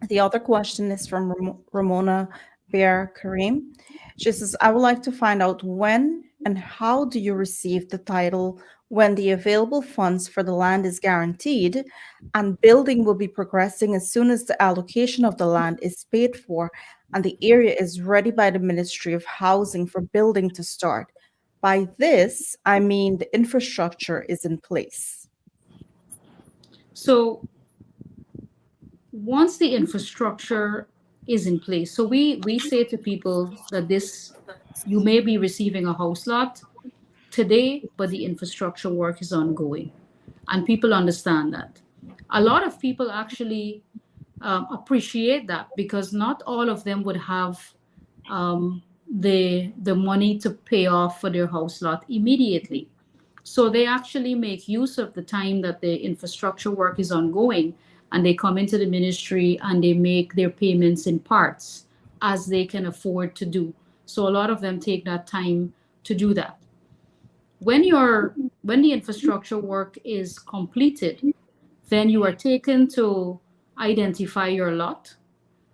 The other question is from Ramona Bear Kareem. She says, I would like to find out when and how do you receive the title when the available funds for the land is guaranteed and building will be progressing as soon as the allocation of the land is paid for and the area is ready by the Ministry of Housing for building to start. By this, I mean the infrastructure is in place. So once the infrastructure is in place, so we say to people that you may be receiving a house lot today, but the infrastructure work is ongoing, and people understand that. A lot of people actually appreciate that because not all of them would have the money to pay off for their house lot immediately. So they actually make use of the time that the infrastructure work is ongoing and they come into the ministry and they make their payments in parts as they can afford to do. So a lot of them take that time to do that. When the infrastructure work is completed, then you are taken to identify your lot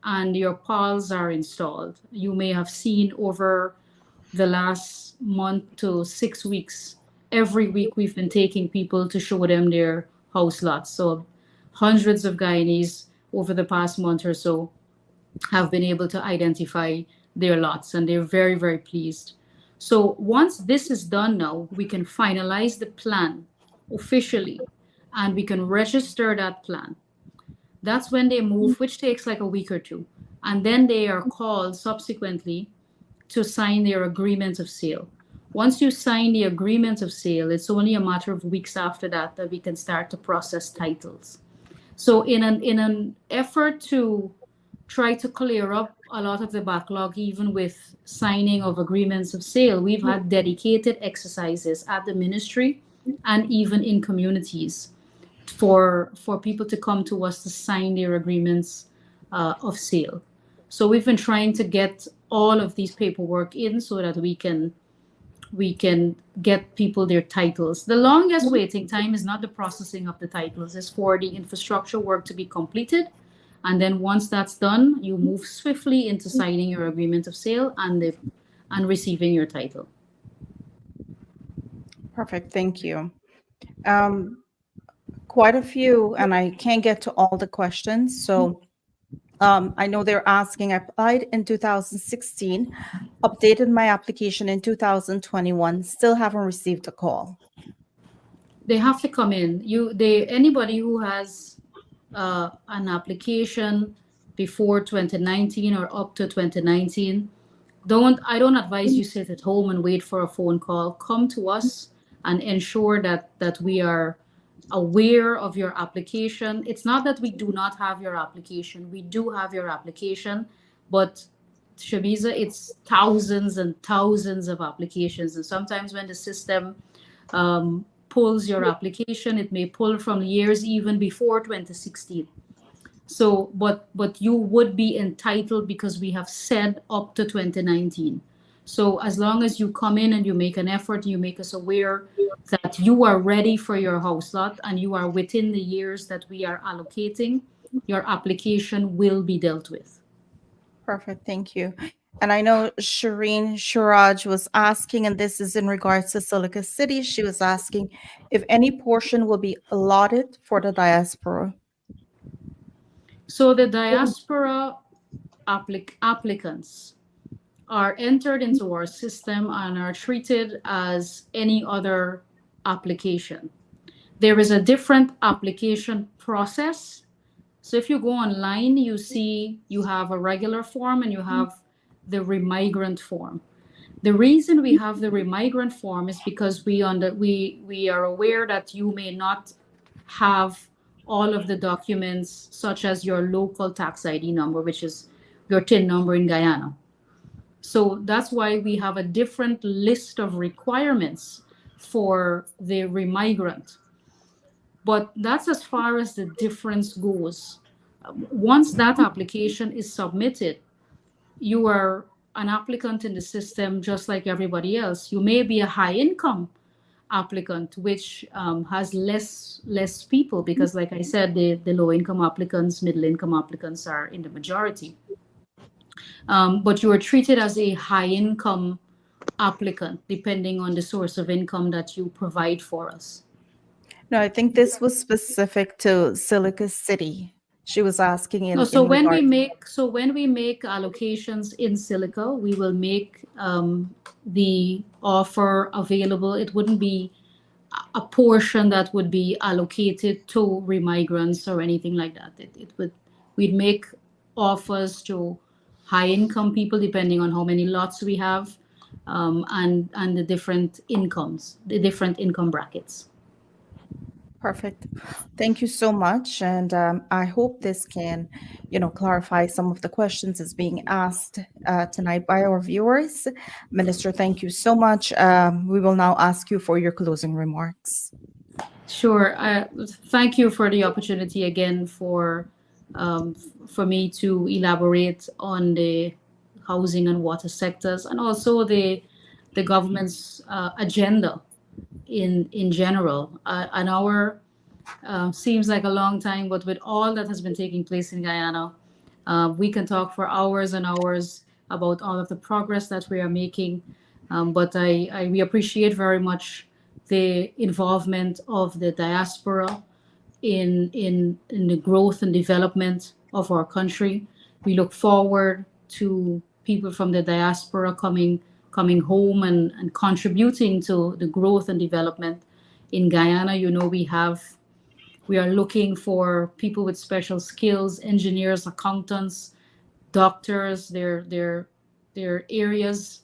and your PALs are installed. You may have seen over the last month to 6 weeks, every week we've been taking people to show them their house lots. So hundreds of Guyanese over the past month or so have been able to identify their lots and they're very, very pleased. So once this is done now, we can finalize the plan officially and we can register that plan. That's when they move, which takes like a week or two. And then they are called subsequently to sign their agreement of sale. Once you sign the agreement of sale, it's only a matter of weeks after that that we can start to process titles. So in an effort to try to clear up a lot of the backlog, even with signing of agreements of sale, we've had dedicated exercises at the ministry and even in communities for people to come to us to sign their agreements of sale. So we've been trying to get all of these paperwork in so that we can get people their titles. The longest waiting time is not the processing of the titles, it's for the infrastructure work to be completed. And then once that's done, you move swiftly into signing your agreement of sale and receiving your title. Perfect, thank you. Quite a few, and I can't get to all the questions, so I know they're asking, I applied in 2016, updated my application in 2021, still haven't received a call. They have to come in. Anybody who has an application before 2019 or up to 2019, I don't advise you sit at home and wait for a phone call. Come to us and ensure that we are aware of your application. It's not that we do not have your application. We do have your application, but Shamiza, it's thousands and thousands of applications. And sometimes when the system pulls your application, it may pull from years even before 2016. So, but you would be entitled because we have said up to 2019. So as long as you come in and you make an effort, you make us aware that you are ready for your house lot and you are within the years that we are allocating, your application will be dealt with. Perfect, thank you. And I know Shireen Shiraj was asking, and this is in regards to Silica City, she was asking if any portion will be allotted for the diaspora. So the diaspora applicants are entered into our system and are treated as any other application. There is a different application process. So if you go online, you see you have a regular form and you have the remigrant form. The reason we have the remigrant form is because we are aware that you may not have all of the documents, such as your local tax ID number, which is your TIN number in Guyana. So that's why we have a different list of requirements for the remigrant. But that's as far as the difference goes. Once that application is submitted, you are an applicant in the system just like everybody else. You may be a high income applicant, which has less people because, like I said, the low income applicants, middle income applicants are in the majority. But you are treated as a high income applicant depending on the source of income that you provide for us. No, I think this was specific to Silica City. She was asking in. No, so in when we regard- make allocations in Silica, we will make the offer available. It wouldn't be a portion that would be allocated to remigrants or anything like that. We'd make offers to high income people depending on how many lots we have, and the different incomes, the different income brackets. Perfect. Thank you so much. And I hope this can, clarify some of the questions that's being asked tonight by our viewers. Minister, thank you so much. We will now ask you for your closing remarks. Sure. Thank you for the opportunity again for me to elaborate on the housing and water sectors and also the government's agenda in general. An hour seems like a long time, but with all that has been taking place in Guyana, we can talk for hours and hours about all of the progress that we are making. But we appreciate very much the involvement of the diaspora in the growth and development of our country. We look forward to people from the diaspora coming home and contributing to the growth and development in Guyana. We are looking for people with special skills, engineers, accountants, doctors. There are areas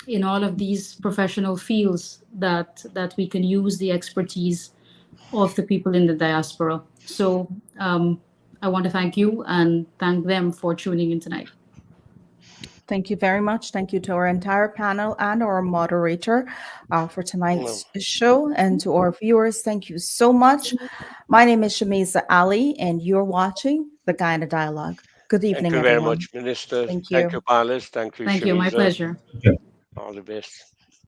in all of these professional fields that we can use the expertise of the people in the diaspora. So I want to thank you and thank them for tuning in tonight. Thank you very much. Thank you to our entire panel and our moderator for tonight's show. And to our viewers, thank you so much. My name is Shamisa Ali, and you're watching the Guyana Dialogue. Good evening, Thank you very everyone. much, Minister. Thank you. Thank you, panelists. Thank you, Thank you. My Shamiza. pleasure. All the best.